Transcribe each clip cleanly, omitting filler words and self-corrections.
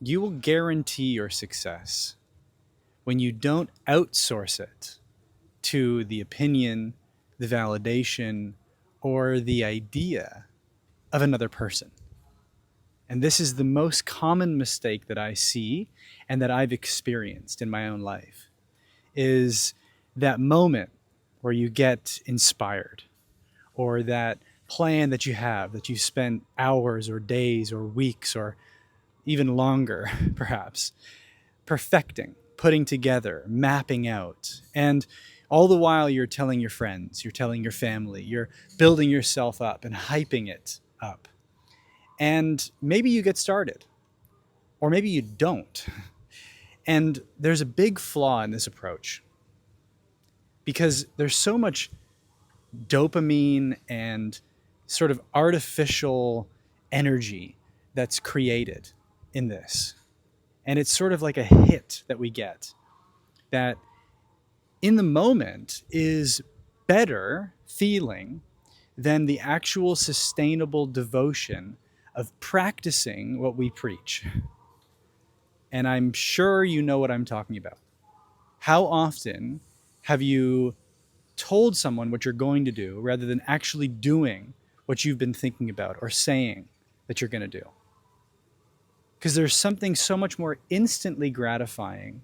you will guarantee your success when you don't outsource it to the opinion, the validation, or the idea of another person. And this is the most common mistake that I see and that I've experienced in my own life, is that moment where you get inspired, or that plan that you have that you spent hours or days or weeks or even longer perhaps perfecting, putting together, mapping out. And all the while you're telling your friends, you're telling your family, you're building yourself up and hyping it up. And maybe you get started, or maybe you don't. And there's a big flaw in this approach because there's so much dopamine and sort of artificial energy that's created in this. And it's sort of like a hit that we get that in the moment is better feeling than the actual sustainable devotion of practicing what we preach. And I'm sure you know what I'm talking about. How often have you told someone what you're going to do rather than actually doing what you've been thinking about or saying that you're going to do? Because there's something so much more instantly gratifying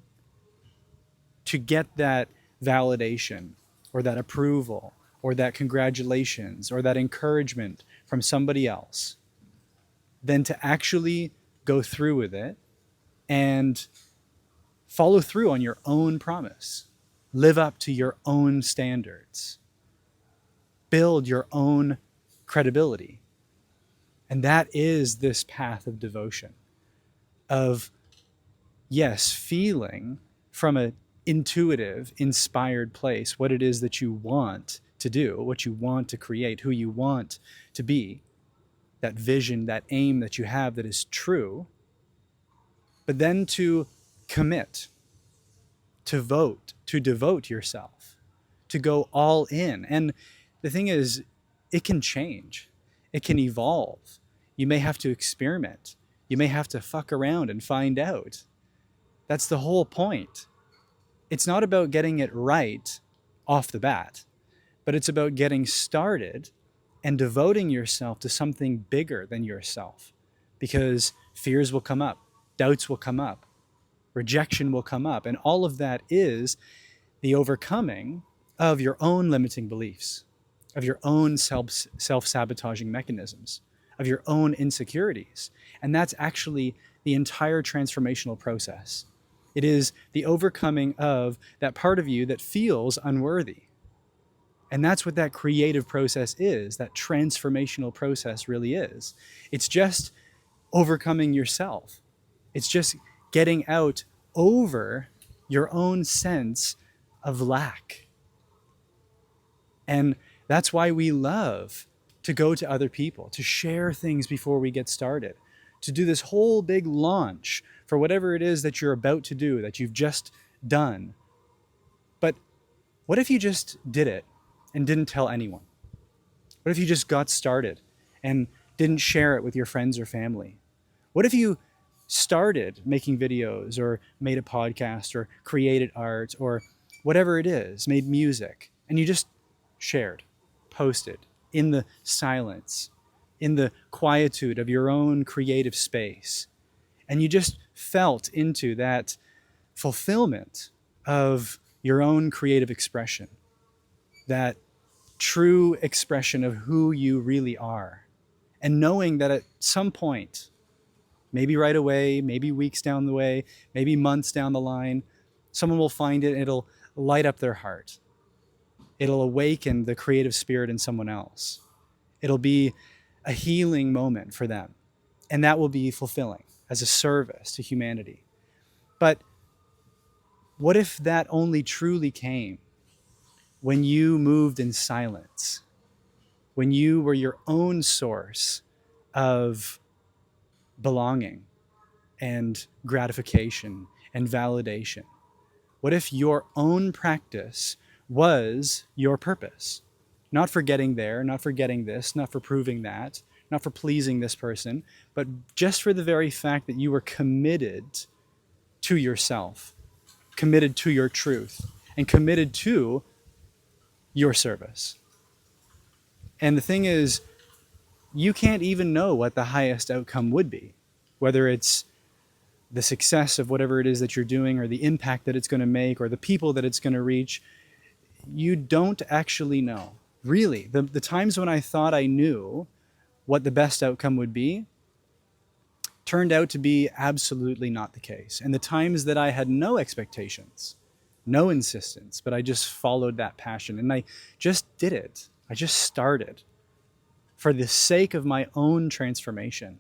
to get that validation or that approval or that congratulations or that encouragement from somebody else than to actually go through with it and follow through on your own promise. Live up to your own standards. Build your own credibility. And that is this path of devotion, of, yes, feeling from an intuitive, inspired place what it is that you want to do, what you want to create, who you want to be, that vision, that aim that you have that is true, but then to commit, to vote, to devote yourself, to go all in. And the thing is, it can change. It can evolve. You may have to experiment. You may have to fuck around and find out. That's the whole point. It's not about getting it right off the bat, but it's about getting started and devoting yourself to something bigger than yourself. Because fears will come up, doubts will come up, rejection will come up, and all of that is the overcoming of your own limiting beliefs, of your own self-sabotaging mechanisms, of your own insecurities. And that's actually the entire transformational process. It is the overcoming of that part of you that feels unworthy. And that's what that creative process is, that transformational process really is. It's just overcoming yourself. It's just getting out over your own sense of lack. And that's why we love to go to other people, to share things before we get started, to do this whole big launch for whatever it is that you're about to do, that you've just done. But what if you just did it and didn't tell anyone? What if you just got started and didn't share it with your friends or family? What if you started making videos or made a podcast or created art or whatever it is, made music, and you just shared, posted in the silence, in the quietude of your own creative space, and you just felt into that fulfillment of your own creative expression, that true expression of who you really are, and knowing that at some point, maybe right away, maybe weeks down the way, maybe months down the line, someone will find it and it'll light up their heart. It'll awaken the creative spirit in someone else. It'll be a healing moment for them. And that will be fulfilling as a service to humanity. But what if that only truly came when you moved in silence, when you were your own source of belonging and gratification and validation? What if your own practice was your purpose? Not for getting there, not for getting this, not for proving that, not for pleasing this person, but just for the very fact that you were committed to yourself, committed to your truth, and committed to your service. And the thing is, you can't even know what the highest outcome would be, whether it's the success of whatever it is that you're doing, or the impact that it's going to make, or the people that it's going to reach. You don't actually know. Really, the times when I thought I knew what the best outcome would be turned out to be absolutely not the case. And the times that I had no expectations, no insistence, but I just followed that passion and I just did it. I just started for the sake of my own transformation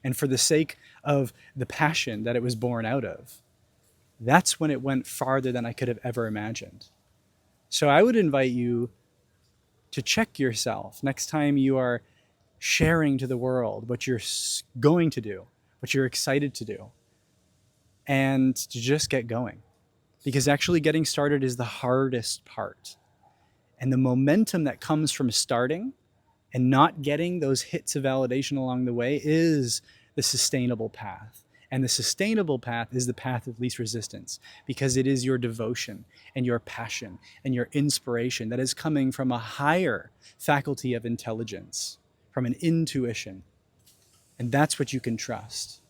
and for the sake of the passion that it was born out of. That's when it went farther than I could have ever imagined. So I would invite you to check yourself next time you are sharing to the world what you're going to do, what you're excited to do, and to just get going. Because actually getting started is the hardest part. And the momentum that comes from starting and not getting those hits of validation along the way is the sustainable path. And the sustainable path is the path of least resistance, because it is your devotion and your passion and your inspiration that is coming from a higher faculty of intelligence, from an intuition. And that's what you can trust.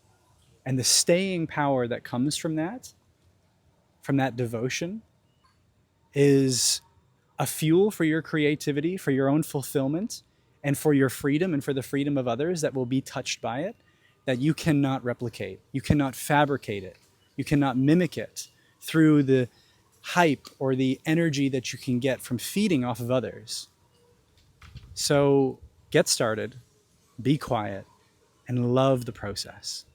And the staying power that comes from that devotion, is a fuel for your creativity, for your own fulfillment, and for your freedom and for the freedom of others that will be touched by it, that you cannot replicate. You cannot fabricate it. You cannot mimic it through the hype or the energy that you can get from feeding off of others. So get started, be quiet, and love the process.